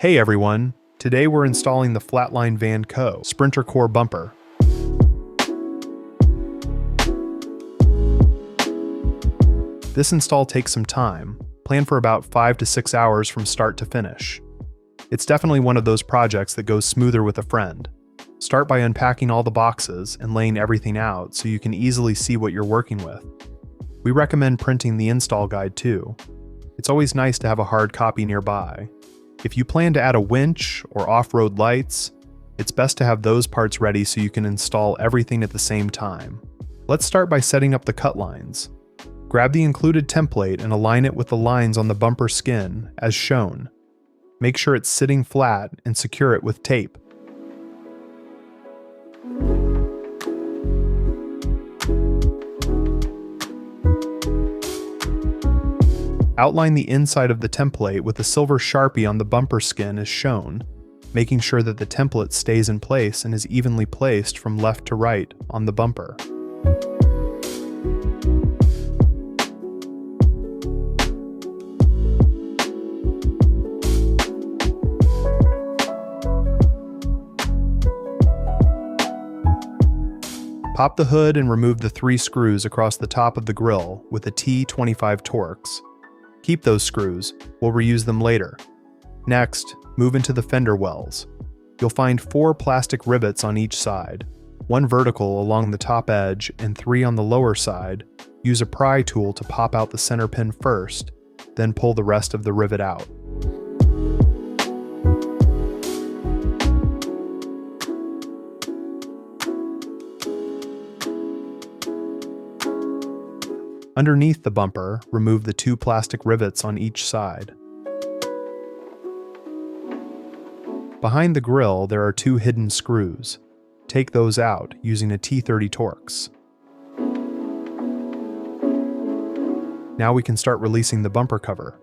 Hey everyone, today we're installing the Flatline Van Co. Sprinter Core bumper. This install takes some time, plan for about 5 to 6 hours from start to finish. It's definitely one of those projects that goes smoother with a friend. Start by unpacking all the boxes and laying everything out so you can easily see what you're working with. We recommend printing the install guide too. It's always nice to have a hard copy nearby. If you plan to add a winch or off-road lights, it's best to have those parts ready so you can install everything at the same time. Let's start by setting up the cut lines. Grab the included template and align it with the lines on the bumper skin, as shown. Make sure it's sitting flat and secure it with tape. Outline the inside of the template with a silver Sharpie on the bumper skin as shown, making sure that the template stays in place and is evenly placed from left to right on the bumper. Pop the hood and remove the 3 screws across the top of the grille with a T25 Torx. Keep those screws, we'll reuse them later. Next, move into the fender wells. You'll find 4 plastic rivets on each side, 1 vertical along the top edge and 3 on the lower side. Use a pry tool to pop out the center pin first, then pull the rest of the rivet out. Underneath the bumper, remove the 2 plastic rivets on each side. Behind the grille, there are 2 hidden screws. Take those out using a T30 Torx. Now we can start releasing the bumper cover.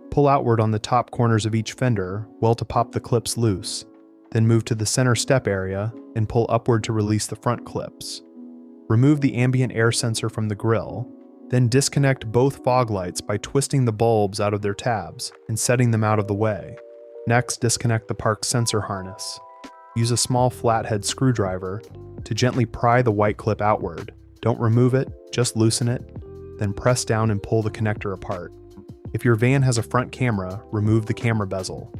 Pull outward on the top corners of each fender, well to pop the clips loose. Then move to the center step area and pull upward to release the front clips. Remove the ambient air sensor from the grille. Then disconnect both fog lights by twisting the bulbs out of their tabs and setting them out of the way. Next, disconnect the park sensor harness. Use a small flathead screwdriver to gently pry the white clip outward. Don't remove it, just loosen it, then press down and pull the connector apart. If your van has a front camera, remove the camera bezel.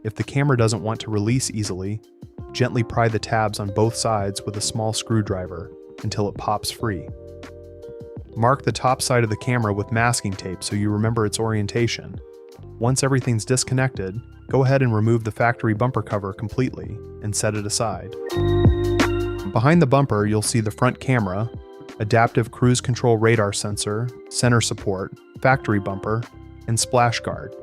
If the camera doesn't want to release easily, gently pry the tabs on both sides with a small screwdriver until it pops free. Mark the top side of the camera with masking tape so you remember its orientation. Once everything's disconnected, go ahead and remove the factory bumper cover completely and set it aside. Behind the bumper, you'll see the front camera, adaptive cruise control radar sensor, center support, factory bumper, and splash guard.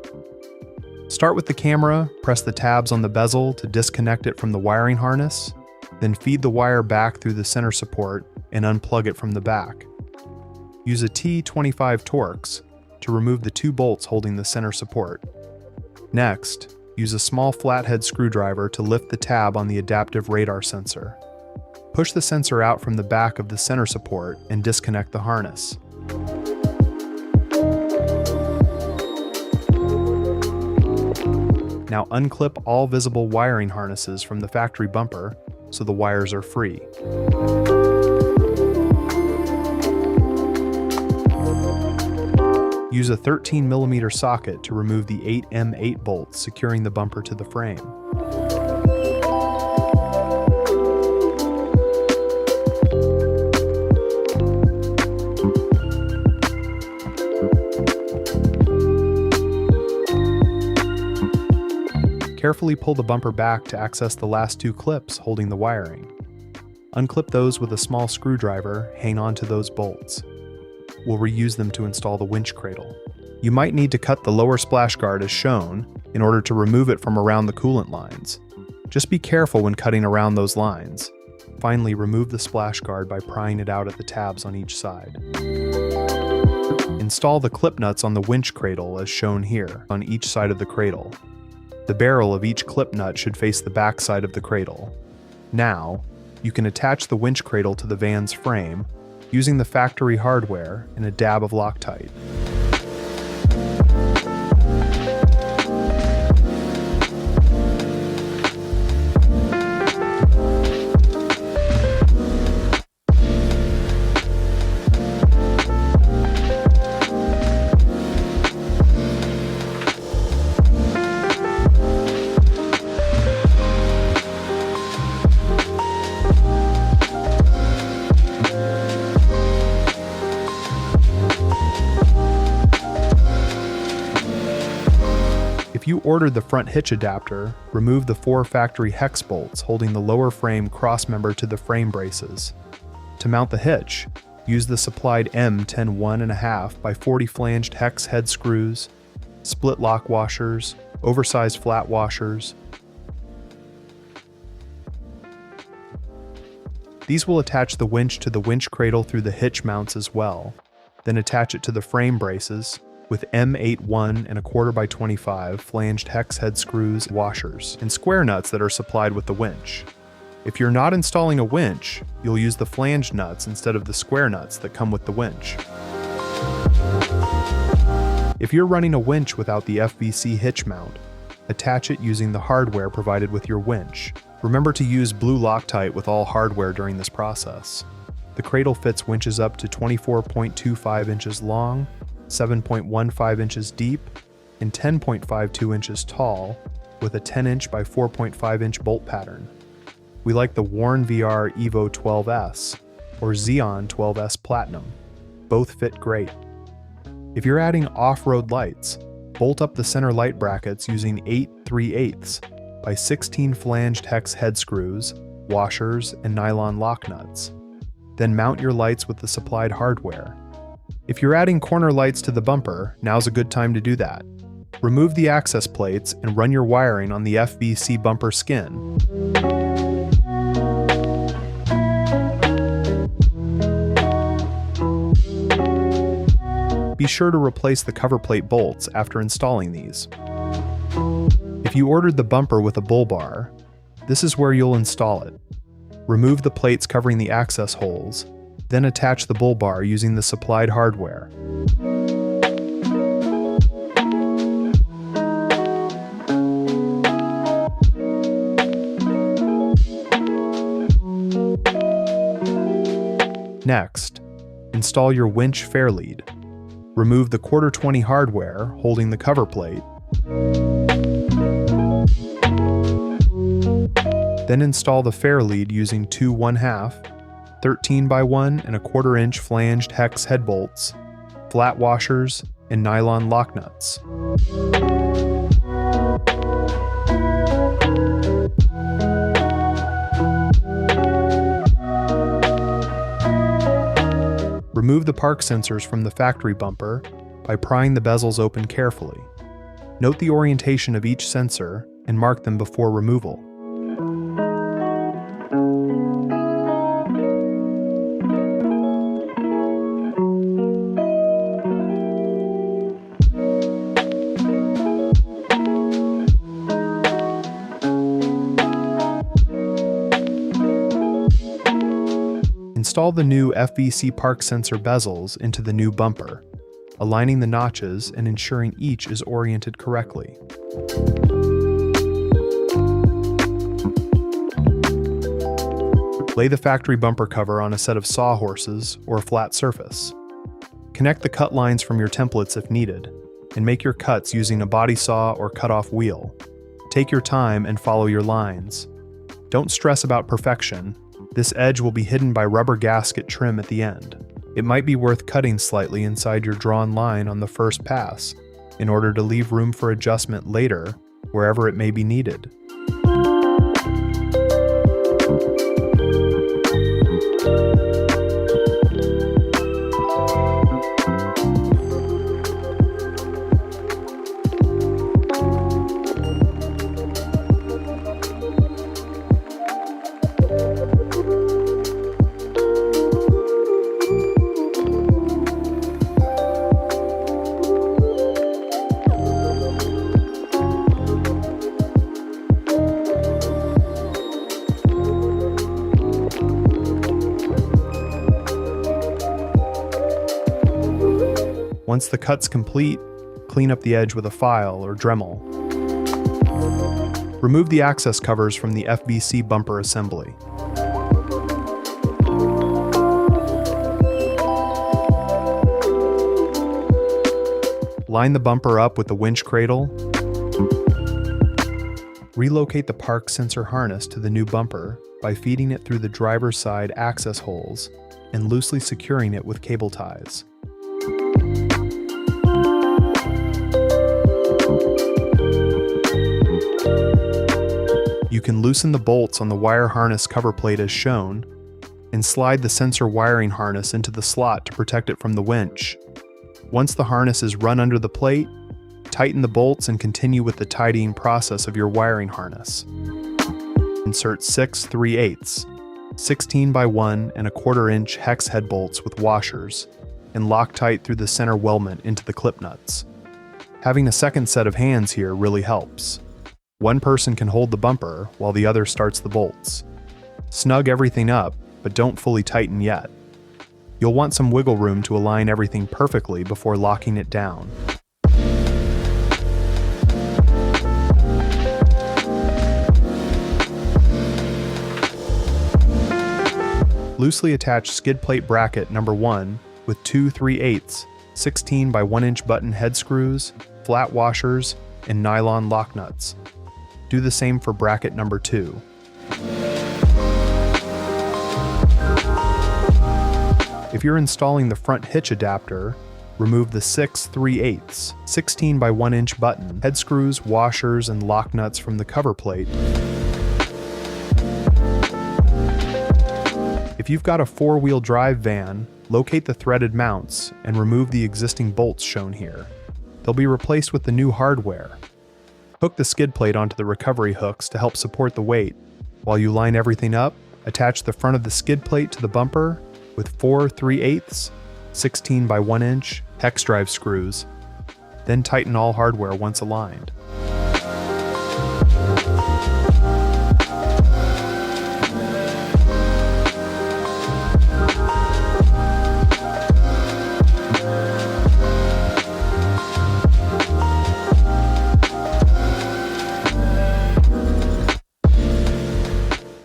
Start with the camera, press the tabs on the bezel to disconnect it from the wiring harness, then feed the wire back through the center support and unplug it from the back. Use a T25 Torx to remove the 2 bolts holding the center support. Next, use a small flathead screwdriver to lift the tab on the adaptive radar sensor. Push the sensor out from the back of the center support and disconnect the harness. Now unclip all visible wiring harnesses from the factory bumper so the wires are free. Use a 13mm socket to remove the 8M8 bolts securing the bumper to the frame. Carefully pull the bumper back to access the last 2 clips holding the wiring. Unclip those with a small screwdriver, hang on to those bolts. We'll reuse them to install the winch cradle. You might need to cut the lower splash guard as shown in order to remove it from around the coolant lines. Just be careful when cutting around those lines. Finally, remove the splash guard by prying it out at the tabs on each side. Install the clip nuts on the winch cradle as shown here on each side of the cradle. The barrel of each clip nut should face the back side of the cradle. Now, you can attach the winch cradle to the van's frame using the factory hardware and a dab of Loctite. ordered the front hitch adapter, remove the 4 factory hex bolts holding the lower frame crossmember to the frame braces. To mount the hitch, use the supplied M10 1.5 by 40 flanged hex head screws, split lock washers, oversized flat washers. These will attach the winch to the winch cradle through the hitch mounts as well, then attach it to the frame braces with M8 1.25 by 25 flanged hex head screws, washers, and square nuts that are supplied with the winch. If you're not installing a winch, you'll use the flange nuts instead of the square nuts that come with the winch. If you're running a winch without the FVC hitch mount, attach it using the hardware provided with your winch. Remember to use blue Loctite with all hardware during this process. The cradle fits winches up to 24.25 inches long, 7.15 inches deep, and 10.52 inches tall, with a 10-inch by 4.5-inch bolt pattern. We like the Warn VR Evo 12S or Xeon 12S Platinum. Both fit great. If you're adding off-road lights, bolt up the center light brackets using 8 3/8 by 16 flanged hex head screws, washers, and nylon lock nuts. Then mount your lights with the supplied hardware. If you're adding corner lights to the bumper, now's a good time to do that. Remove the access plates and run your wiring on the FVC bumper skin. Be sure to replace the cover plate bolts after installing these. If you ordered the bumper with a bull bar, this is where you'll install it. Remove the plates covering the access holes, then attach the bull bar using the supplied hardware. Next, install your winch fair lead. Remove the 1/4 hardware holding the cover plate. Then install the fair lead using 2 1/2, 13 by 1.25 inch flanged hex head bolts, flat washers, and nylon lock nuts. Remove the park sensors from the factory bumper by prying the bezels open carefully. Note the orientation of each sensor and mark them before removal. Install the new FVC park sensor bezels into the new bumper, aligning the notches and ensuring each is oriented correctly. Lay the factory bumper cover on a set of sawhorses or a flat surface. Connect the cut lines from your templates if needed, and make your cuts using a body saw or cut-off wheel. Take your time and follow your lines. Don't stress about perfection. This edge will be hidden by rubber gasket trim at the end. It might be worth cutting slightly inside your drawn line on the first pass, in order to leave room for adjustment later, wherever it may be needed. Once the cut's complete, clean up the edge with a file or Dremel. Remove the access covers from the FVC bumper assembly. Line the bumper up with the winch cradle. Relocate the park sensor harness to the new bumper by feeding it through the driver's side access holes and loosely securing it with cable ties. You can loosen the bolts on the wire harness cover plate as shown, and slide the sensor wiring harness into the slot to protect it from the winch. Once the harness is run under the plate, tighten the bolts and continue with the tidying process of your wiring harness. Insert 6 3/8, 16 by 1 and 1/4 inch hex head bolts with washers, and Loctite through the center weldment into the clip nuts. Having a second set of hands here really helps. One person can hold the bumper while the other starts the bolts. Snug everything up, but don't fully tighten yet. You'll want some wiggle room to align everything perfectly before locking it down. Loosely attach skid plate bracket number 1 with 2 3/8, 16 by 1 inch button head screws, flat washers, and nylon lock nuts. Do the same for bracket number 2. If you're installing the front hitch adapter, remove the 6 3/8, 16 by 1 inch button, head screws, washers, and lock nuts from the cover plate. If you've got a 4-wheel drive van, locate the threaded mounts and remove the existing bolts shown here. They'll be replaced with the new hardware. Hook the skid plate onto the recovery hooks to help support the weight. While you line everything up, attach the front of the skid plate to the bumper with 4 3/8, 16 by 1 inch hex drive screws. Then tighten all hardware once aligned.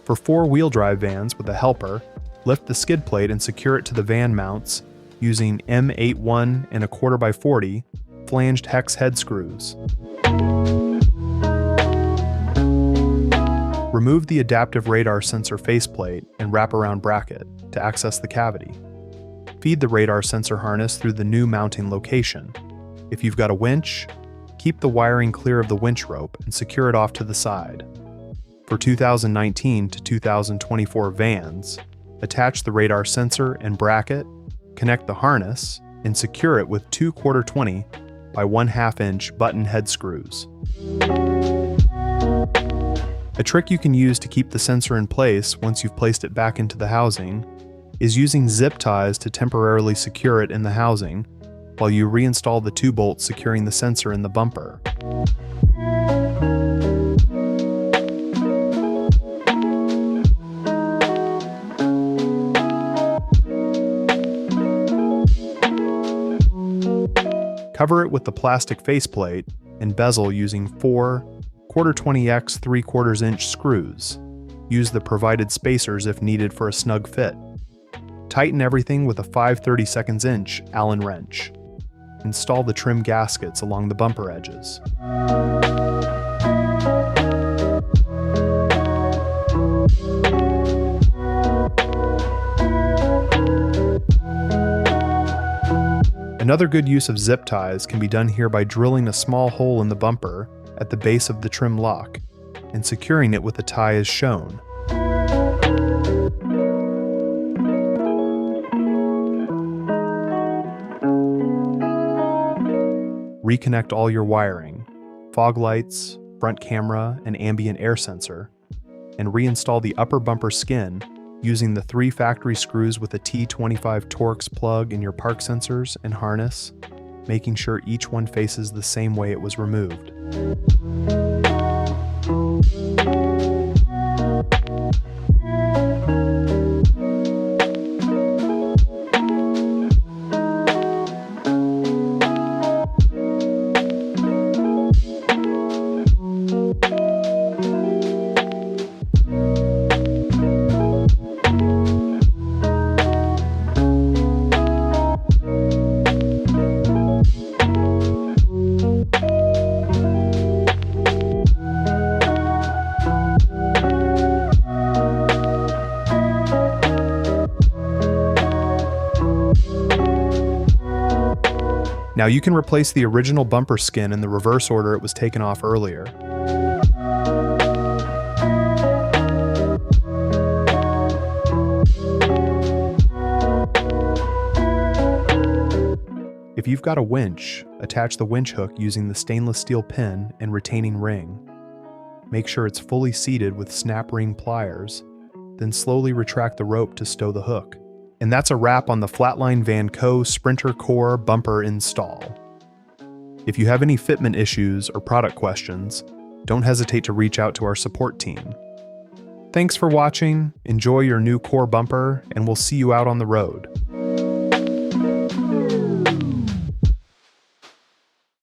For 4-wheel drive vans with a helper, lift the skid plate and secure it to the van mounts using M81 and 1/4 by 40 flanged hex head screws. Remove the adaptive radar sensor faceplate and wraparound bracket to access the cavity. Feed the radar sensor harness through the new mounting location. If you've got a winch, keep the wiring clear of the winch rope and secure it off to the side. For 2019 to 2024 vans, attach the radar sensor and bracket, connect the harness, and secure it with 2 1/4 by 1/2 inch button head screws. A trick you can use to keep the sensor in place once you've placed it back into the housing is using zip ties to temporarily secure it in the housing while you reinstall the 2 bolts securing the sensor in the bumper. Cover it with the plastic faceplate and bezel using 4 1/4x 3/4 inch screws. Use the provided spacers if needed for a snug fit. Tighten everything with a 5/32 inch Allen wrench. Install the trim gaskets along the bumper edges. Another good use of zip ties can be done here by drilling a small hole in the bumper at the base of the trim lock and securing it with a tie as shown. Reconnect all your wiring, fog lights, front camera, and ambient air sensor, and reinstall the upper bumper skin using the 3 factory screws with a T25 Torx plug in your park sensors and harness, making sure each one faces the same way it was removed. Now you can replace the original bumper skin in the reverse order it was taken off earlier. If you've got a winch, attach the winch hook using the stainless steel pin and retaining ring. Make sure it's fully seated with snap ring pliers, then slowly retract the rope to stow the hook. And that's a wrap on the Flatline Van Co. Sprinter Core bumper install. If you have any fitment issues or product questions, don't hesitate to reach out to our support team. Thanks for watching, enjoy your new Core bumper, and we'll see you out on the road.